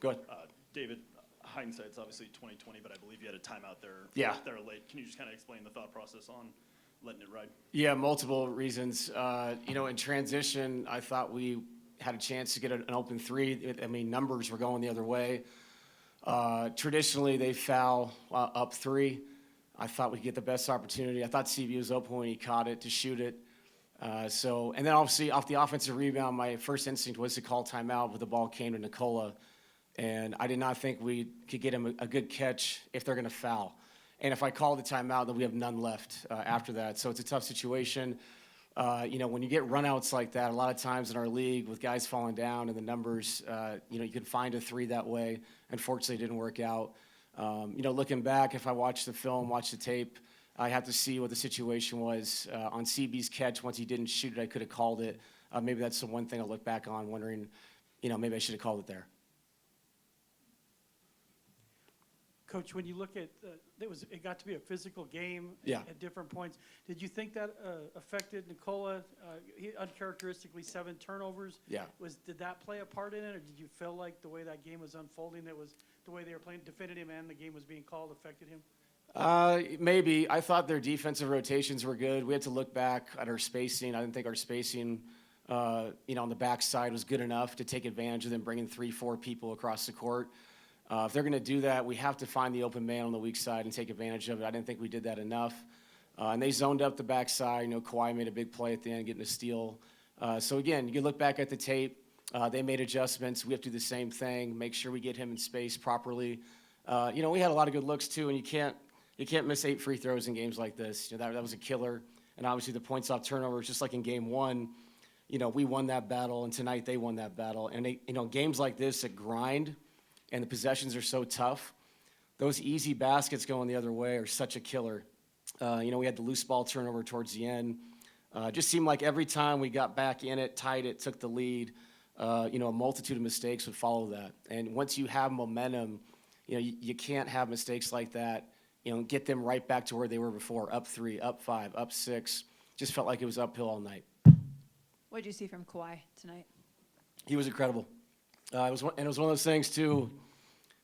Go ahead. David, hindsight's obviously 2020, but I believe you had a timeout there. Yeah. There late. Can you just kind of explain the thought process on letting it ride? Yeah, multiple reasons. In transition, I thought we had a chance to get an open three. Numbers were going the other way. Traditionally, they foul up three. I thought we'd get the best opportunity. I thought CB was open when he caught it to shoot it. And then obviously off the offensive rebound, my first instinct was to call timeout, but the ball came to Nicola. And I did not think we could get him a good catch if they're going to foul. And if I call the timeout, then we have none left after that. So it's a tough situation. When you get runouts like that, a lot of times in our league with guys falling down and the numbers, you can find a three that way. Unfortunately, it didn't work out. Looking back, if I watch the film, watch the tape, I have to see what the situation was. On CB's catch, once he didn't shoot it, I could have called it. Maybe that's the one thing I'll look back on, wondering, maybe I should have called it there. Coach, when you look at it got to be a physical game at different points. Did you think that affected Nicola? He uncharacteristically 7 turnovers. Yeah. Did that play a part in it, or did you feel like the way that game was unfolding, that was the way they were playing, defended him, and the game was being called affected him? Maybe. I thought their defensive rotations were good. We had to look back at our spacing. I didn't think our spacing, on the backside was good enough to take advantage of them bringing 3-4 people across the court. If they're going to do that, we have to find the open man on the weak side and take advantage of it. I didn't think we did that enough. And they zoned up the backside. Kawhi made a big play at the end, getting a steal. So, again, you can look back at the tape. They made adjustments. We have to do the same thing, make sure we get him in space properly. We had a lot of good looks, too, and you can't miss 8 free throws in games like this. That was a killer. And, obviously, the points off turnovers, just like in Game 1, we won that battle, and tonight they won that battle. And, games like this that grind – and the possessions are so tough, those easy baskets going the other way are such a killer. We had the loose ball turnover towards the end. Just seemed like every time we got back in it, tied it, took the lead, a multitude of mistakes would follow that. And once you have momentum, you can't have mistakes like that, get them right back to where they were before, up 3, up 5, up 6. Just felt like it was uphill all night. What did you see from Kawhi tonight? He was incredible. It was one of those things, too.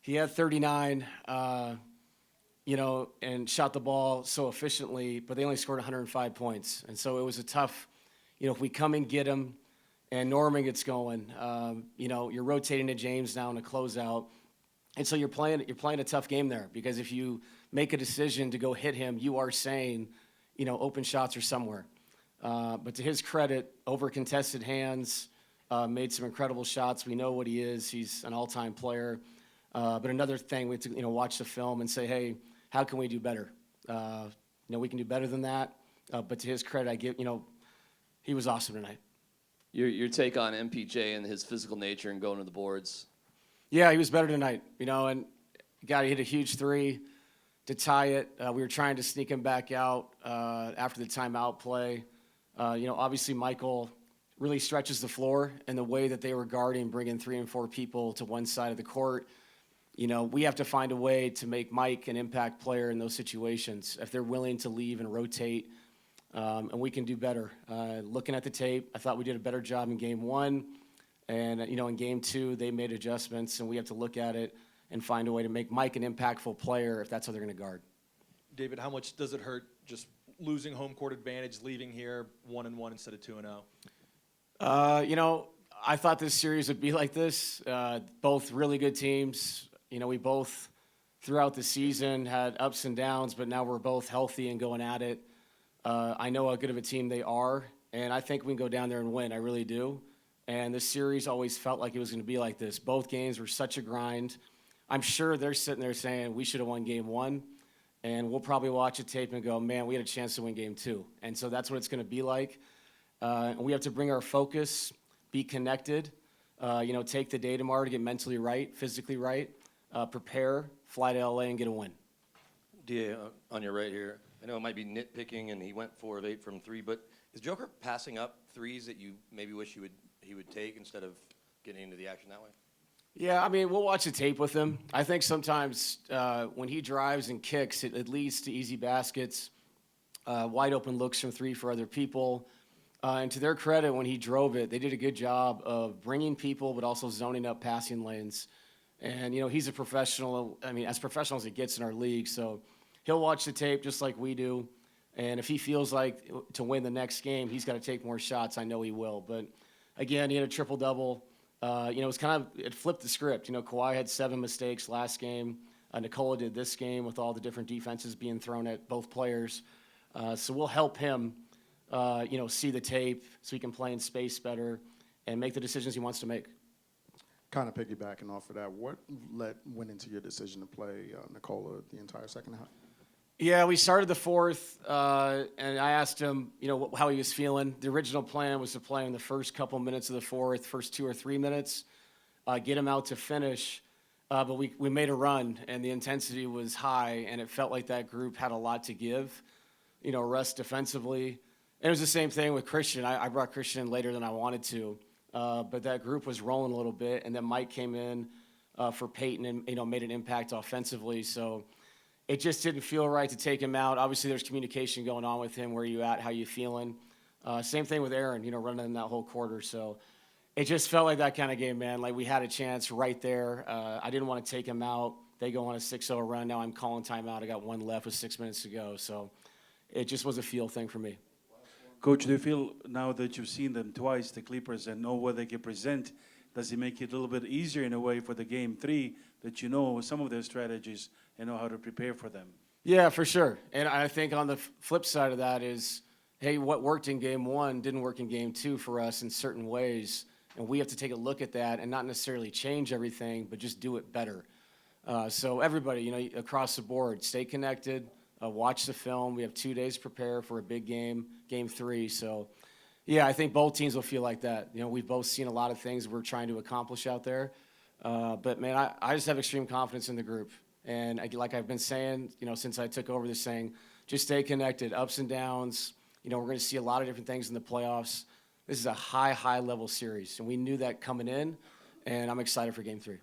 He had 39, and shot the ball so efficiently, but they only scored 105 points. And so it was a tough, if we come and get him and Norman gets going, you're rotating to James now in a closeout. And so you're playing a tough game there, because if you make a decision to go hit him, you are saying, open shots are somewhere. But to his credit, over contested hands, made some incredible shots. We know what he is. He's an all-time player. But another thing, we have to watch the film and say, hey, how can we do better? We can do better than that. But to his credit, he was awesome tonight. Your take on MPJ and his physical nature and going to the boards? Yeah, he was better tonight. And he hit a huge 3 to tie it. We were trying to sneak him back out after the timeout play. Obviously Michael really stretches the floor in the way that they were guarding, bringing 3 and 4 people to one side of the court. We have to find a way to make Mike an impact player in those situations if they're willing to leave and rotate, and we can do better. Looking at the tape, I thought we did a better job in Game 1, and, in Game 2, they made adjustments, and we have to look at it and find a way to make Mike an impactful player if that's how they're going to guard. David, how much does it hurt just losing home court advantage, leaving here 1-1 instead of 2-0? I thought this series would be like this. Both really good teams. We both, throughout the season, had ups and downs, but now we're both healthy and going at it. I know how good of a team they are, and I think we can go down there and win. I really do. And this series always felt like it was going to be like this. Both games were such a grind. I'm sure they're sitting there saying, we should have won Game 1, and we'll probably watch a tape and go, man, we had a chance to win Game 2. And so that's what it's going to be like. And we have to bring our focus, be connected, take the day tomorrow to get mentally right, physically right, prepare, fly to LA and get a win. DA, on your right here, I know it might be nitpicking, and he went 4 of 8 from 3, but is Joker passing up threes that you maybe wish he would take instead of getting into the action that way? Yeah, we'll watch the tape with him. I think sometimes when he drives and kicks, it leads to easy baskets, wide open looks from 3 for other people. And to their credit, when he drove it, they did a good job of bringing people but also zoning up passing lanes. And, he's a professional, I mean, as professional as it gets in our league. So he'll watch the tape just like we do. And if he feels like to win the next game, he's got to take more shots. I know he will. But, again, he had a triple-double. It was it flipped the script. Kawhi had 7 mistakes last game. Nikola did this game with all the different defenses being thrown at both players. So we'll help him, see the tape so he can play in space better and make the decisions he wants to make. Kind of piggybacking off of that, what went into your decision to play Nikola the entire second half? Yeah, we started the fourth, and I asked him, how he was feeling. The original plan was to play in the first couple minutes of the fourth, first 2 or 3 minutes, get him out to finish. But we made a run, and the intensity was high, and it felt like that group had a lot to give, rest defensively. And it was the same thing with Christian. I brought Christian in later than I wanted to, but that group was rolling a little bit, and then Mike came in for Peyton and, made an impact offensively. So it just didn't feel right to take him out. Obviously, there's communication going on with him. Where are you at? How you feeling? Same thing with Aaron, running in that whole quarter. So it just felt like that kind of game, man. Like we had a chance right there. I didn't want to take him out. They go on a 6-0 run. Now I'm calling timeout. I got 1 left with 6 minutes to go. So it just was a feel thing for me. Coach, do you feel now that you've seen them twice, the Clippers, and know what they can present, does it make it a little bit easier in a way for the game 3 that some of their strategies and know how to prepare for them? Yeah, for sure. And I think on the flip side of that is, hey, what worked in game 1 didn't work in game 2 for us in certain ways. And we have to take a look at that and not necessarily change everything, but just do it better. So everybody, across the board, stay connected, watch the film. We have 2 days to prepare for a big game, game 3. So, yeah, I think both teams will feel like that. We've both seen a lot of things we're trying to accomplish out there. But, man, I just have extreme confidence in the group. And like I've been saying, since I took over this saying, just stay connected, ups and downs. We're going to see a lot of different things in the playoffs. This is a high level series, and we knew that coming in, and I'm excited for game 3.